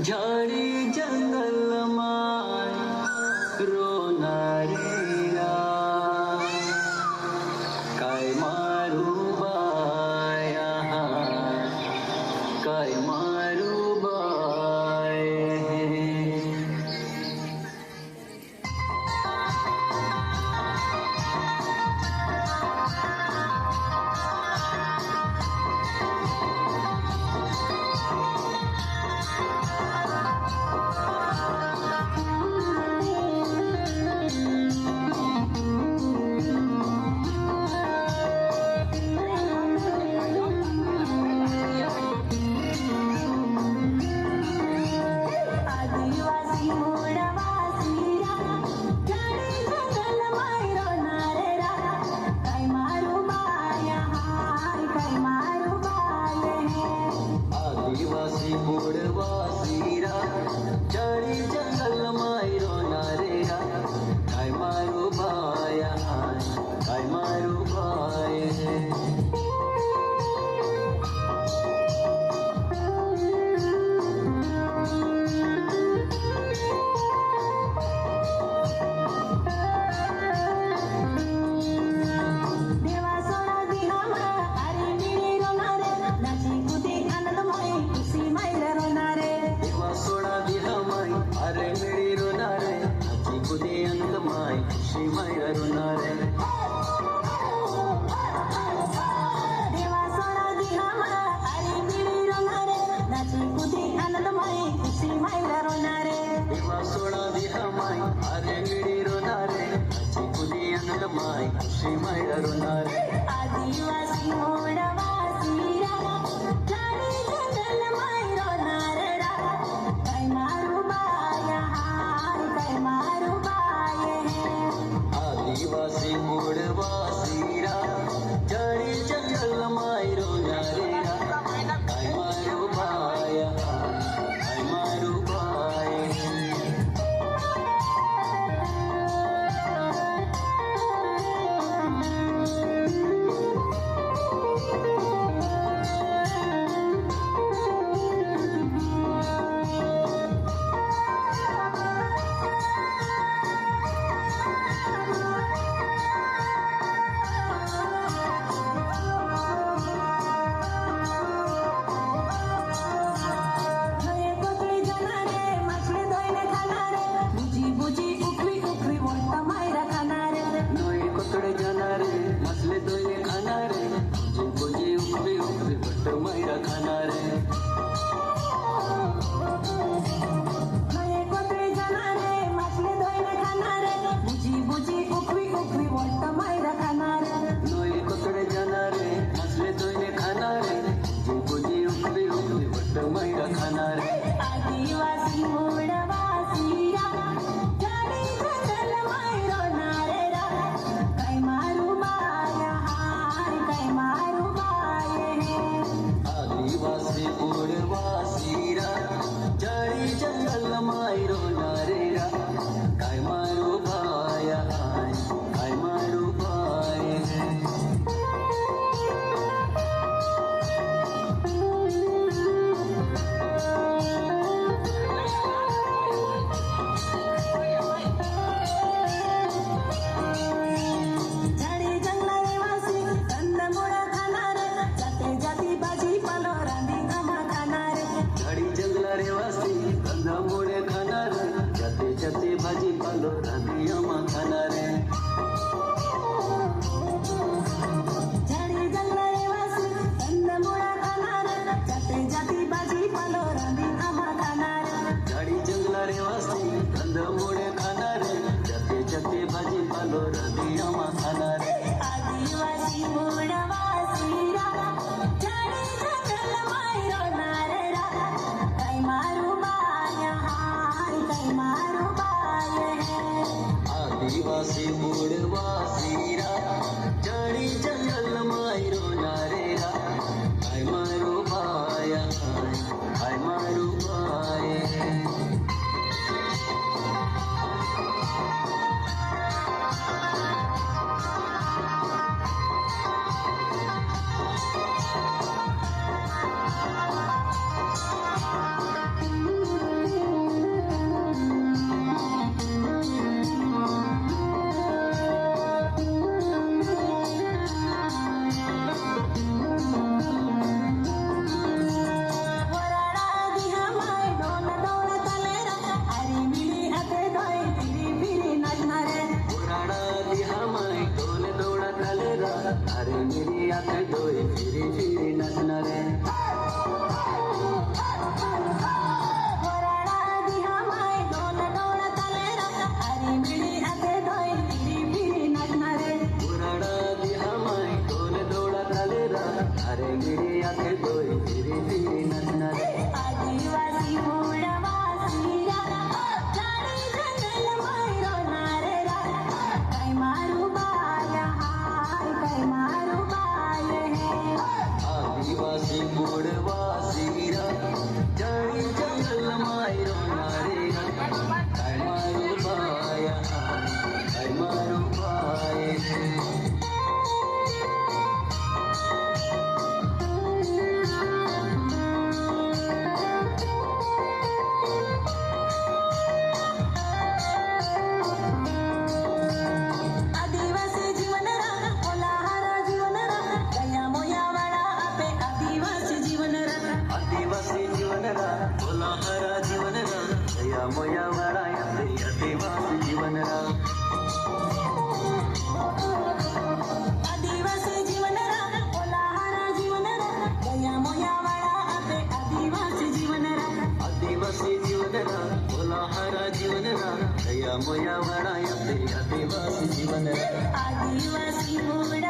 झाड़ी जंगल माय रोनारेरा काय मारू बाया काय मारू बाय आदिवासी मोडवासीरा झाड़ी जंगल माय रोनारेरा काय मारू बाया काय मारू बाय अरे मेरी रोनारे आजी कुदे अंदमाय खुशी माय रोनारे देवा सोना दिहा मला अरे मिळी रोनारे नाची कुदे आनंदमय खुशी माय रोनारे देवा सोना दिहा माय अरे मेरी रोनारे आजी कुदे अंदमाय खुशी माय रोनारे आदिवासी मोडवासी रा झाडी जंगल माय रोनारे रा काय मारू बाया काय मारू बाये आदिवासी मोडवासीरा झाड़ी जंगल माय रोनारेरा काय मारू बाया काय मारू बाय मसले दोने खानारे जिंकोजी उखवी उखवी बट्ट मायरा खानारे नये कोत्रे जाणारे मसले दोने खाणारे बुजी बुजी उखवी उखवी वट्ट मायरा खाणारे नोई कोतडे जाणारे मसले दोने खानारे जिंकोजी उखवी उखवी बट्ट मायरा खानारे आदिवासी मोडवासी रा झाडी जंगल माय रोनारे रा काय मारू बाया काय मारू बाये आदिवासी मोडवासीरा झाड़ी जंगल माय रोनारेरा काय मारू बाया काय मारू बाय झाडी जंगलारे वासी कंदमुळ खाणारे जाते जाती भाजी पालो रांधी आम्हा खाणारे झाड़ी जंगला रे वासी कंदमुळे खाणारे जाते जाते भाजी पालो रांधी आम्हा खाणारे झाडी जंगलारे वासी कंदमुळ खाणारे जाते जाती भाजी पालो रांधी आम्हा खाणारे झाड़ी जंगला रे वासी कंदमुळे खाणारे जाते जाते भाजी पालो रांधी आम्हा खाणारे आदिवासी मोडवासी रा झाडी जंगल माय रोनारे रा काय मारू बाया काय मारू बाये आदिवासी मोडवासीरा झाड़ी जंगल माय रोनारेरा काय मारू बाया काय मारू बाय मोया वळा येते आदिवासी जीवन रे आदिवासी मूड